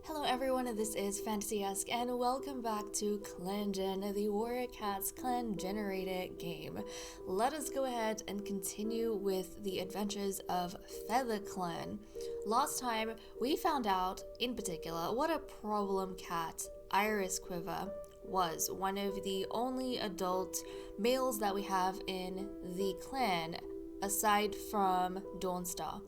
Hello everyone, this is Fantasy-esque and welcome back to ClanGen, the Warrior Cats clan generated game. Let us go ahead and continue with the adventures of Feather Clan. Last time we found out, in particular, what a problem cat Iris Quiver was, one of the only adult males that we have in the clan, aside from Dawnstar.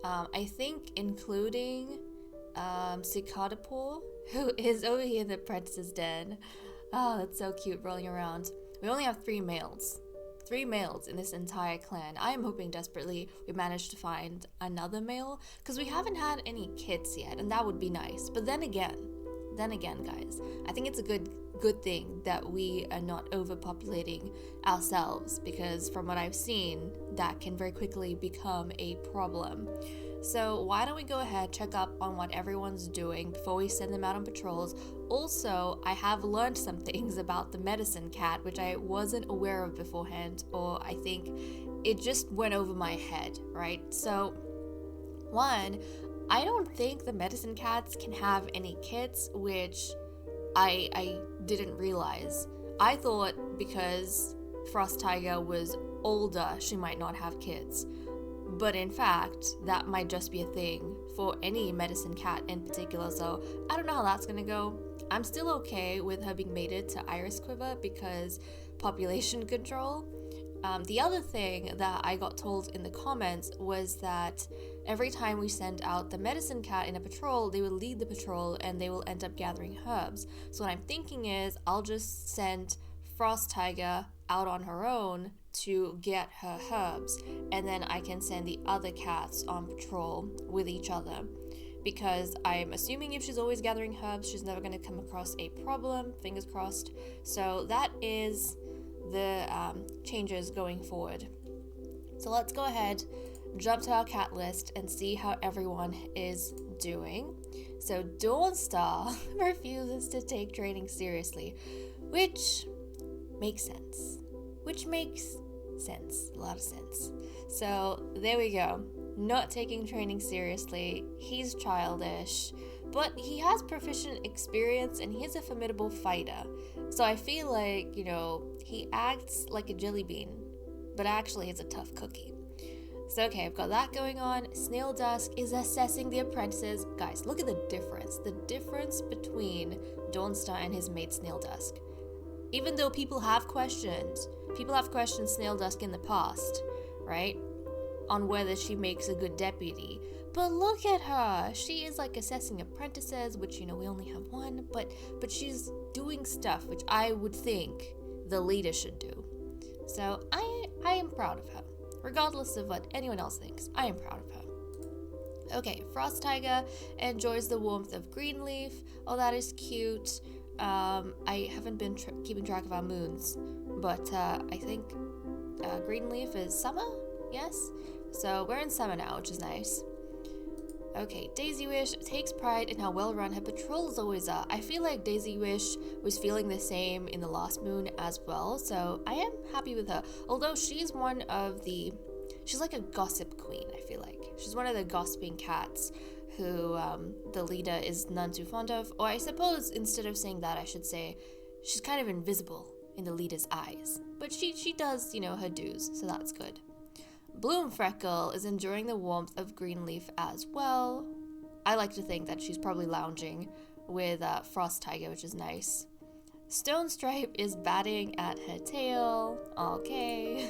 I think including Cicadapore, who is over here in the apprentice's den. Oh, that's so cute, rolling around. We only have three males in this entire clan. I am hoping desperately we manage to find another male, because we haven't had any kids yet, and that would be nice. But then again, guys, I think it's a good thing that we are not overpopulating ourselves, because from what I've seen, that can very quickly become a problem. So why don't we go ahead, check up on what everyone's doing before we send them out on patrols. Also, I have learned some things about the medicine cat, which I wasn't aware of beforehand, or I think it just went over my head, right? So, one, I don't think the medicine cats can have any kids, which I didn't realize. I thought because Frost Tiger was older, she might not have kids. But in fact, that might just be a thing for any medicine cat in particular, so I don't know how that's gonna go. I'm still okay with her being mated to Iris Quiver because population control. The other thing that I got told in the comments was that every time we send out the medicine cat in a patrol, they will lead the patrol and they will end up gathering herbs. So what I'm thinking is I'll just send Frost Tiger out on her own to get her herbs, and then I can send the other cats on patrol with each other, because I'm assuming if she's always gathering herbs, she's never going to come across a problem, fingers crossed. So that is the changes going forward. So let's go ahead, jump to our cat list and see how everyone is doing. So Dawnstar refuses to take training seriously, which makes sense. A lot of sense. So there we go. Not taking training seriously. He's childish, but he has proficient experience and he's a formidable fighter. So I feel like, he acts like a jelly bean, but actually is a tough cookie. So okay, I've got that going on. Snail Dusk is assessing the apprentices. Guys, look at the difference. The difference between Dawnstar and his mate Snail Dusk. Even though people have questioned Snail Dusk in the past, right? On whether she makes a good deputy. But look at her. She is like assessing apprentices, which, we only have one, but she's doing stuff which I would think the leader should do. So I am proud of her. Regardless of what anyone else thinks, I am proud of her. Okay, Frost Tiger enjoys the warmth of Greenleaf. Oh, that is cute. I haven't been keeping track of our moons, but I think Greenleaf is summer, yes? So we're in summer now, which is nice. Okay, Daisy Wish takes pride in how well run her patrols always are. I feel like Daisy Wish was feeling the same in the last moon as well, so I am happy with her. Although she's like a gossip queen, I feel like. She's one of the gossiping cats who the leader is none too fond of. Or I suppose instead of saying that, I should say she's kind of invisible in the leader's eyes. But she does, her dues, so that's good. Bloom Freckle is enjoying the warmth of Greenleaf as well. I like to think that she's probably lounging with Frost Tiger, which is nice. Stone Stripe is batting at her tail. Okay.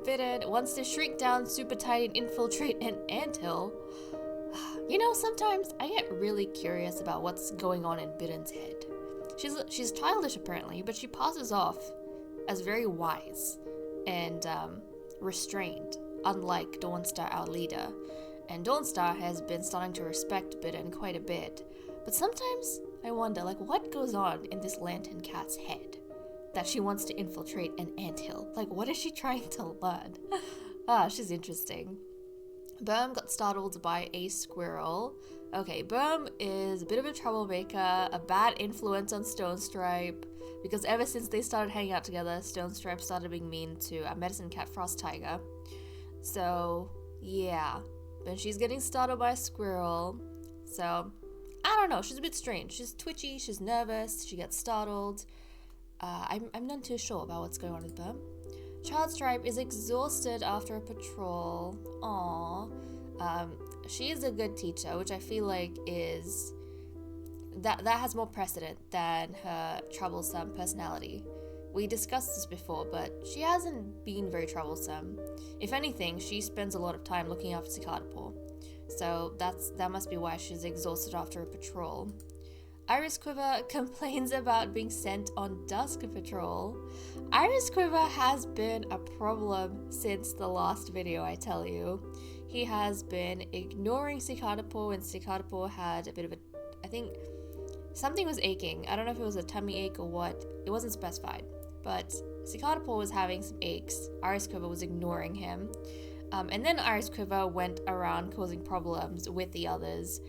Bitten wants to shrink down super tight and infiltrate an anthill. Sometimes I get really curious about what's going on in Bitten's head. She's childish apparently, but she passes off as very wise and restrained, unlike Dawnstar, our leader. And Dawnstar has been starting to respect Bitten quite a bit. But sometimes I wonder, what goes on in this lantern cat's head that she wants to infiltrate an anthill? What is she trying to learn? She's interesting. Berm got startled by a squirrel. Okay, Berm is a bit of a troublemaker, a bad influence on Stone Stripe, because ever since they started hanging out together, Stone Stripe started being mean to a medicine cat Frost Tiger. So, yeah. And she's getting startled by a squirrel. So, I don't know, she's a bit strange. She's twitchy, she's nervous, she gets startled. I'm not too sure about what's going on with her. Childstripe is exhausted after a patrol. Aww. She is a good teacher, which I feel like is... That has more precedent than her troublesome personality. We discussed this before, but she hasn't been very troublesome. If anything, she spends a lot of time looking after Cicada Paw. So that must be why she's exhausted after a patrol. Iris Quiver complains about being sent on dusk patrol. Iris Quiver has been a problem since the last video, I tell you. He has been ignoring Cicada Paw, and Cicada Paw had a bit of a... I think something was aching. I don't know if it was a tummy ache or what. It wasn't specified. But Cicada Paw was having some aches. Iris Quiver was ignoring him. And then Iris Quiver went around causing problems with the others.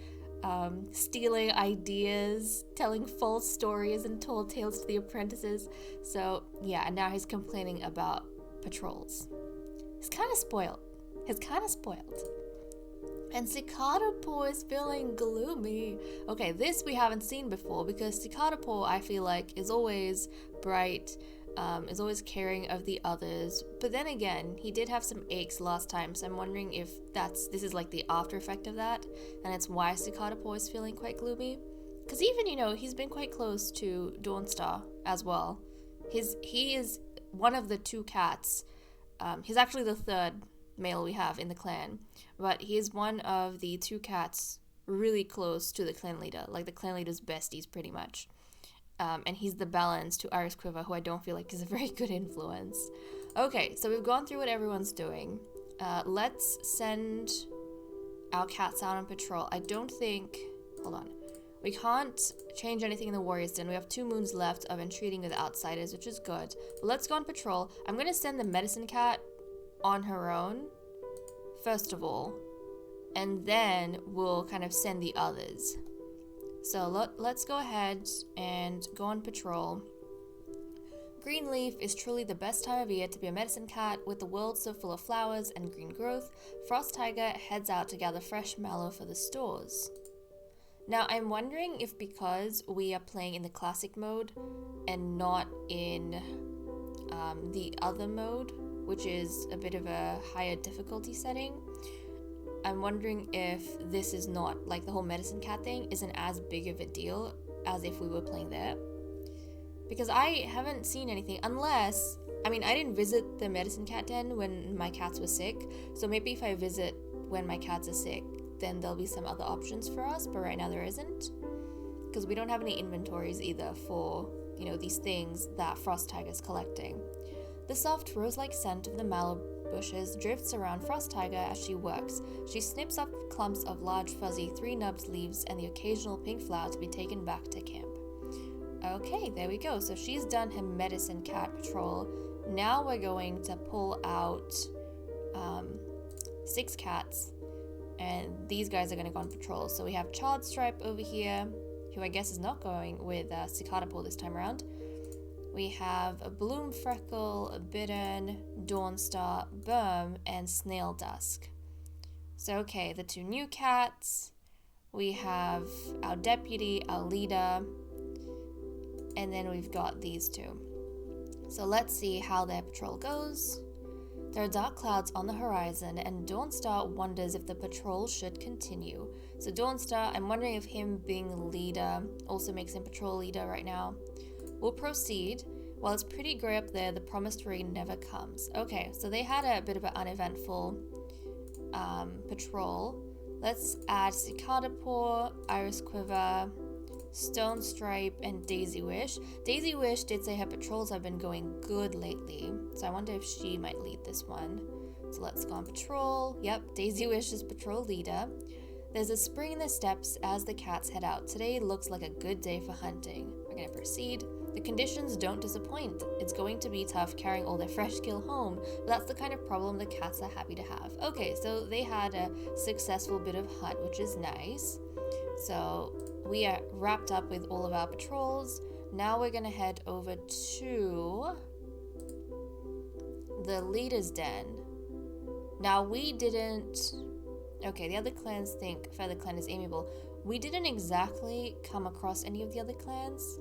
Stealing ideas, telling false stories and tall tales to the apprentices. So yeah, and now he's complaining about patrols. He's kind of spoiled. And Cicada Paw is feeling gloomy. Okay, this we haven't seen before because Cicada Paw, I feel like, is always bright, is always caring of the others. But then again, he did have some aches last time, so I'm wondering if this is like the after effect of that, and it's why Cicada Paw is feeling quite gloomy. Because even, he's been quite close to Dawnstar as well. He is one of the two cats. He's actually the third male we have in the clan, but he is one of the two cats really close to the clan leader, like the clan leader's besties pretty much. And he's the balance to Iris Quiver, who I don't feel like is a very good influence. Okay, so we've gone through what everyone's doing. Let's send our cats out on patrol. I don't think... Hold on. We can't change anything in the Warrior's Den. We have 2 moons left of entreating with outsiders, which is good. But let's go on patrol. I'm going to send the medicine cat on her own, first of all. And then we'll kind of send the others. So let's go ahead and go on patrol. Greenleaf is truly the best time of year to be a medicine cat, with the world so full of flowers and green growth. Frost Tiger heads out to gather fresh mallow for the stores. Now I'm wondering if because we are playing in the classic mode and not in the other mode, which is a bit of a higher difficulty setting, I'm wondering if this is not, like the whole medicine cat thing isn't as big of a deal as if we were playing there. Because I haven't seen anything, unless, I didn't visit the medicine cat den when my cats were sick, so maybe if I visit when my cats are sick, then there'll be some other options for us, but right now there isn't. Because we don't have any inventories either for, these things that Frost Tiger's collecting. The soft rose-like scent of the mallow bushes drifts around Frost Tiger as she works. She snips up clumps of large fuzzy 3-nubs leaves and the occasional pink flower to be taken back to camp. Okay, there we go. So she's done her medicine cat patrol. Now we're going to pull out 6 cats, and these guys are going to go on patrol. So we have Childstripe over here, who I guess is not going with Cicada Paw this time around. We have a Bloom Freckle, a Bittern, Dawnstar, Burm, and Snail Dusk. So okay, the 2 new cats. We have our deputy, our leader, and then we've got these 2. So let's see how their patrol goes. There are dark clouds on the horizon, and Dawnstar wonders if the patrol should continue. So Dawnstar, I'm wondering if him being leader also makes him patrol leader right now. We'll proceed. While it's pretty grey up there, the promised rain never comes. Okay, so they had a bit of an uneventful patrol. Let's add Cicada Paw, Iris Quiver, Stone Stripe, and Daisy Wish. Daisy Wish did say her patrols have been going good lately, so I wonder if she might lead this one. So let's go on patrol. Yep, Daisy Wish is patrol leader. There's a spring in the steps as the cats head out. Today looks like a good day for hunting. We're gonna proceed. The conditions don't disappoint. It's going to be tough carrying all their fresh kill home, but that's the kind of problem the cats are happy to have. Okay, so they had a successful bit of hunt, which is nice. So we are wrapped up with all of our patrols. Now we're gonna head over to the leader's den. Now we didn't Okay, the other clans think Feather Clan is amiable. We didn't exactly come across any of the other clans,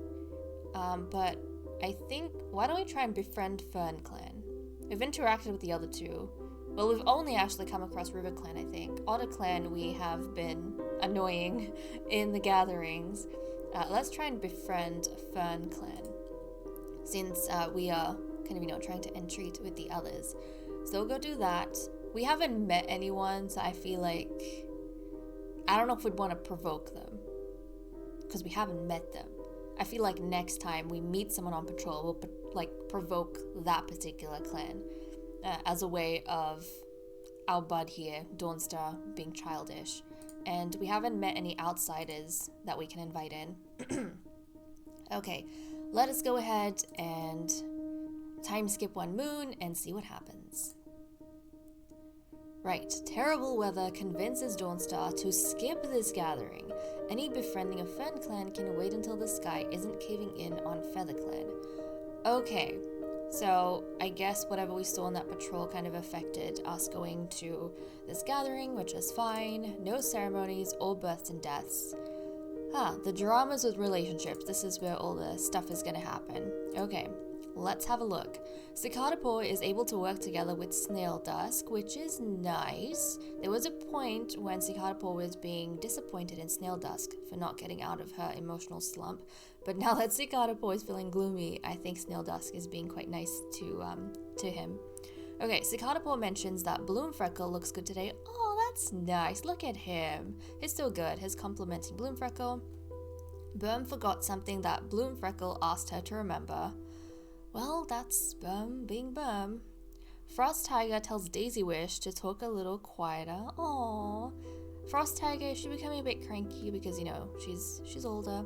but I think, why don't we try and befriend Fern Clan? We've interacted with the other two. Well, we've only actually come across River Clan, I think. Otter Clan we have been annoying in the gatherings. Let's try and befriend Fern Clan, since we are kind of, trying to entreat with the others. So we'll go do that. We haven't met anyone, so I feel like, I don't know if we'd want to provoke them, because we haven't met them. I feel like next time we meet someone on patrol, we'll provoke that particular clan as a way of our bud here, Dawnstar, being Childish. And we haven't met any outsiders that we can invite in. Okay, let us go ahead and time skip one moon and see what happens. Right, terrible weather convinces Dawnstar to skip this gathering. Any befriending of Fern Clan can wait until the sky isn't caving in on Feather Clan. Okay, so I guess whatever we saw on that patrol kind of affected us going to this gathering, which is fine. No ceremonies or births and deaths. The dramas with relationships. This is where all the stuff is gonna happen. Okay, let's have a look. Cicada Paw is able to work together with Snail Dusk, which is nice. There was a point when Cicada Paw was being disappointed in Snail Dusk for not getting out of her emotional slump, but now that Cicada Paw is feeling gloomy, I think Snail Dusk is being quite nice to him. Okay, Cicada Paw mentions that Bloom Freckle looks good today. Oh, that's nice. Look at him. He's so good. He's complimenting Bloom Freckle. Berm forgot something that Bloom Freckle asked her to remember. Well, that's Berm being Berm. Frost Tiger tells Daisy Wish to talk a little quieter. Aww. Frost Tiger, she's becoming a bit cranky because, she's older.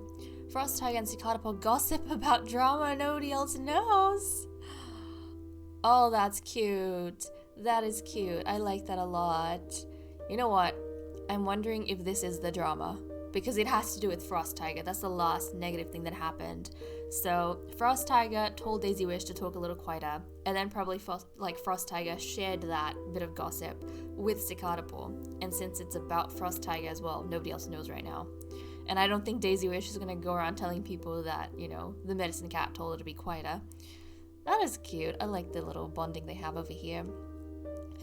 Frost Tiger and Cicada Paw gossip about drama nobody else knows. Oh, that's cute. That is cute. I like that a lot. You know what? I'm wondering if this is the drama, because it has to do with Frost Tiger. That's the last negative thing that happened. So Frost Tiger told Daisy Wish to talk a little quieter, and then probably Frost Tiger shared that bit of gossip with Cicada Paw. And since it's about Frost Tiger as well, nobody else knows right now. And I don't think Daisy Wish is gonna go around telling people that, the medicine cat told her to be quieter. That is cute. I like the little bonding they have over here.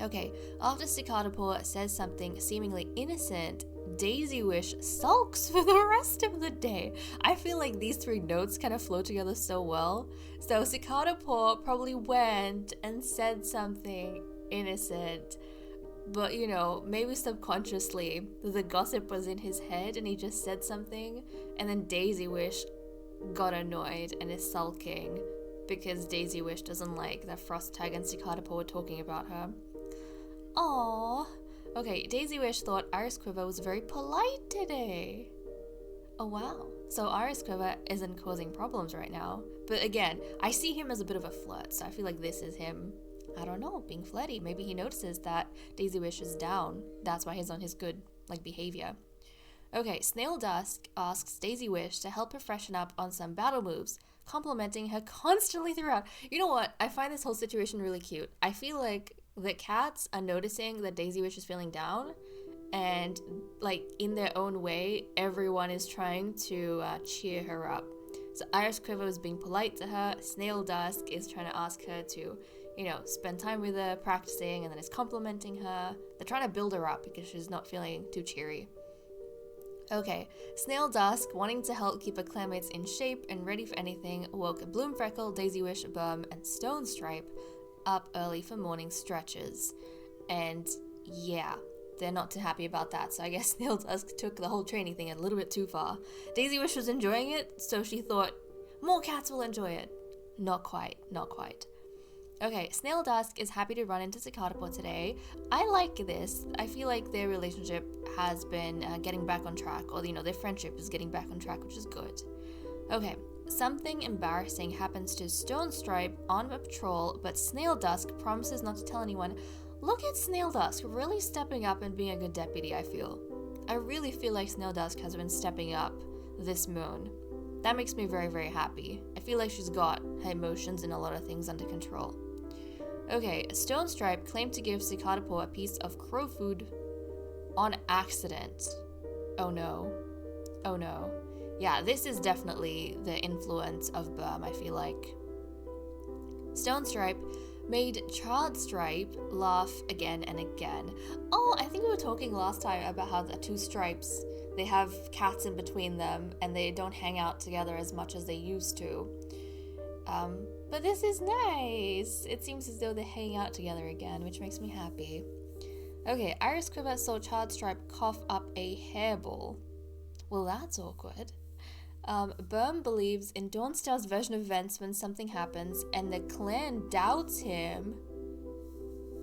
Okay, after Cicada Paw says something seemingly innocent, Daisy Wish sulks for the rest of the day. I feel like these three notes kind of flow together so well. So Cicada Paw probably went and said something innocent, but maybe subconsciously the gossip was in his head and he just said something, and then Daisy Wish got annoyed and is sulking because Daisy Wish doesn't like that Frost Tiger and Cicada Paw were talking about her. Aww. Okay, Daisy Wish thought Iris Quiver was very polite today. Oh wow. So Iris Quiver isn't causing problems right now. But again, I see him as a bit of a flirt, so I feel like this is him, I don't know, being flirty. Maybe he notices that Daisy Wish is down. That's why he's on his good, behavior. Okay, Snail Dusk asks Daisy Wish to help her freshen up on some battle moves, complimenting her constantly throughout. You know what? I find this whole situation really cute. I feel like the cats are noticing that Daisy Wish is feeling down, and in their own way, everyone is trying to cheer her up. So Iris Quiver is being polite to her. Snail Dusk is trying to ask her to, spend time with her, practicing, and then is complimenting her. They're trying to build her up because she's not feeling too cheery. Okay, Snail Dusk, wanting to help keep her clanmates in shape and ready for anything, woke Bloom Freckle, Daisy Wish, Berm, and Stone Stripe up early for morning stretches. And yeah, they're not too happy about that, so I guess Snail Dusk took the whole training thing a little bit too far. Daisy Wish was enjoying it, so she thought, more cats will enjoy it. Not quite. Okay, Snail Dusk is happy to run into Cicada Paw today. I like this. I feel like their relationship has been getting back on track, or their friendship is getting back on track, which is good. Okay, something embarrassing happens to Stone Stripe on a patrol, but Snail Dusk promises not to tell anyone. Look at Snail Dusk really stepping up and being a good deputy, I feel. I really feel like Snail Dusk has been stepping up this moon. That makes me very, very happy. I feel like she's got her emotions and a lot of things under control. Okay, Stone Stripe claimed to give Cicada Paw a piece of crow food. on accident. Oh no. Oh no. Yeah, this is definitely the influence of Burm, I feel like. Stonestripe made Childstripe laugh again and again. Oh, I think we were talking last time about how the two stripes, they have cats in between them and they don't hang out together as much as they used to. But this is nice. It seems as though they hang out together again, which makes me happy. Okay, Iris Quiver saw Childstripe cough up a hairball. Well, that's awkward. Burm believes in Dawnstar's version of events when something happens, and the clan doubts him.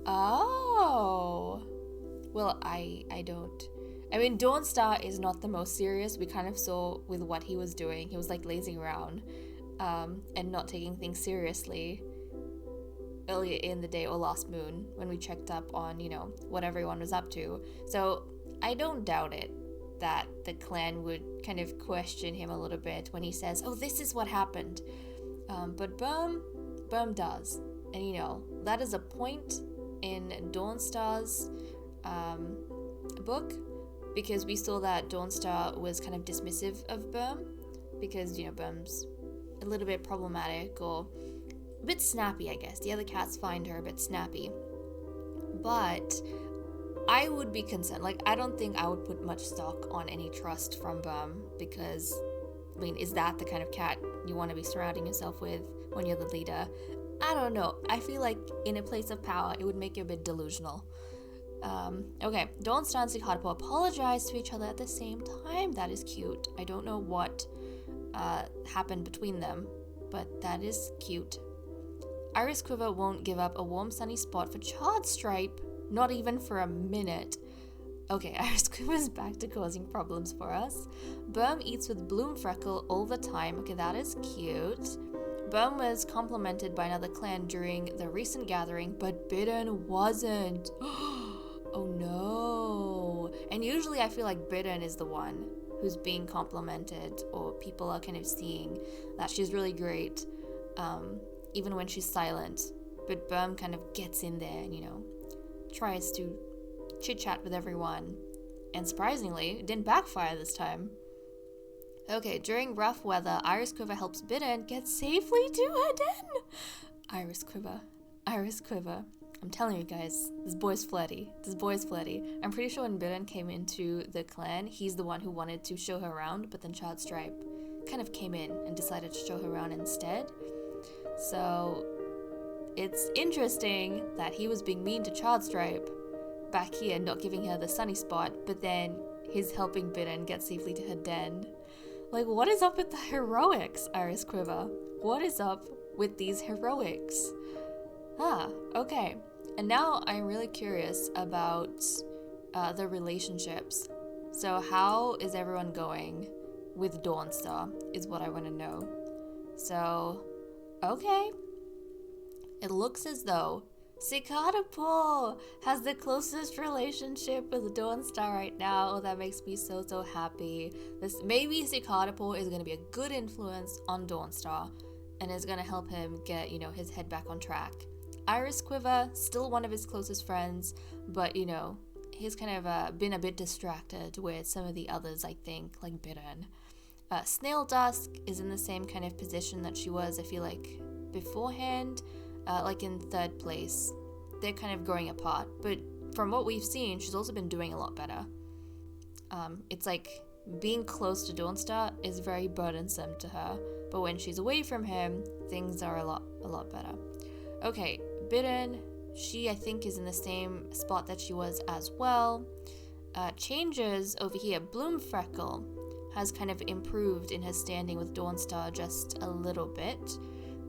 Oh. Well, I don't. I mean, Dawnstar is not the most serious. We kind of saw with what he was doing. He was like lazing around and not taking things seriously earlier in the day or last moon when we checked up on, you know, what everyone was up to. So I don't doubt it that the clan would kind of question him a little bit when he says, oh, this is what happened. But Burm does. And, you know, that is a point in Dawnstar's book, because we saw that Dawnstar was kind of dismissive of Burm because, you know, Burm's a little bit problematic or a bit snappy, I guess. The other cats find her a bit snappy. But I would be concerned. Like, I don't think I would put much stock on any trust from Burm because, I mean, is that the kind of cat you want to be surrounding yourself with when you're the leader? I don't know. I feel like in a place of power, it would make you a bit delusional. Okay, Dawnstar and Cicadapaw apologize to each other at the same time. That is cute. I don't know what happened between them, but that is cute. Iris Quiver won't give up a warm sunny spot for Childstripe, not even for a minute. Okay, Iris Quiver's back to causing problems for us. Burm eats with Bloomfreckle all the time. Okay, that is cute. Burm was complimented by another clan during the recent gathering, but Bidden wasn't. Oh no. And usually I feel like Bidden is the one who's being complimented, or people are kind of seeing that she's really great, even when she's silent. But Burm kind of gets in there and, you know, tries to chit-chat with everyone. And surprisingly, it didn't backfire this time. Okay, during rough weather, Iris Quiver helps Bidden get safely to her den. Iris Quiver. Iris Quiver. I'm telling you guys, this boy's flirty. This boy's flirty. I'm pretty sure when Bidden came into the clan, he's the one who wanted to show her around, but then Childstripe kind of came in and decided to show her around instead. So it's interesting that he was being mean to Childstripe back here, not giving her the sunny spot, but then he's helping Bidden get safely to her den. Like, what is up with the heroics, Iris Quiver? What is up with these heroics? Okay. And now I'm really curious about the relationships. So how is everyone going with Dawnstar is what I want to know. So, okay. It looks as though Cicadapaw has the closest relationship with Dawnstar right now. Oh, that makes me so happy. Maybe Cicadapaw is going to be a good influence on Dawnstar and is going to help him get, you know, his head back on track. Iris Quiver, still one of his closest friends, but, you know, he's kind of been a bit distracted with some of the others, I think, like Bidden. Snail Dusk is in the same kind of position that she was, I feel like, beforehand, like in third place. They're kind of growing apart, but from what we've seen, she's also been doing a lot better. It's like being close to Dawnstar is very burdensome to her, but when she's away from him, things are a lot better. Okay, Bidden, she I think is in the same spot that she was as well. Changes over here. Bloomfreckle has kind of improved in her standing with Dawnstar just a little bit,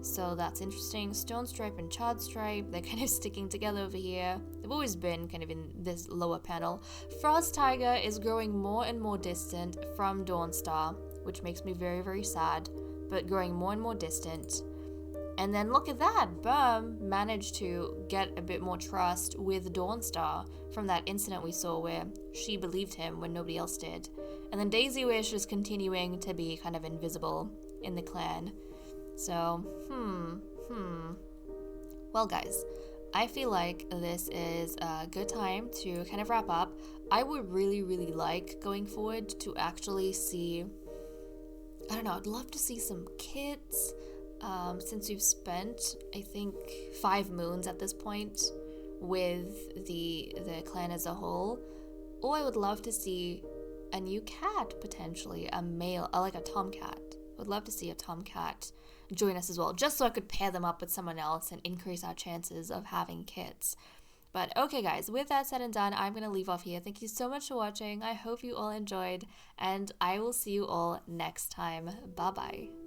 so that's interesting. Stonestripe and Childstripe, they're kind of sticking together over here. They've always been kind of in this lower panel. Frost Tiger is growing more and more distant from Dawnstar, which makes me very sad, but growing more and more distant. And then look at that, Burm managed to get a bit more trust with Dawnstar from that incident we saw where she believed him when nobody else did. And then Daisy Wish is continuing to be kind of invisible in the clan. So, Well, guys, I feel like this is a good time to kind of wrap up. I would really, really like going forward to actually see, I don't know, I'd love to see some kits, since we've spent, I think, 5 moons at this point with the clan as a whole. Oh, I would love to see a new cat, potentially, a male, like a tomcat. I would love to see a tomcat join us as well, just so I could pair them up with someone else and increase our chances of having kits. But okay, guys, with that said and done, I'm going to leave off here. Thank you so much for watching. I hope you all enjoyed, and I will see you all next time. Bye-bye.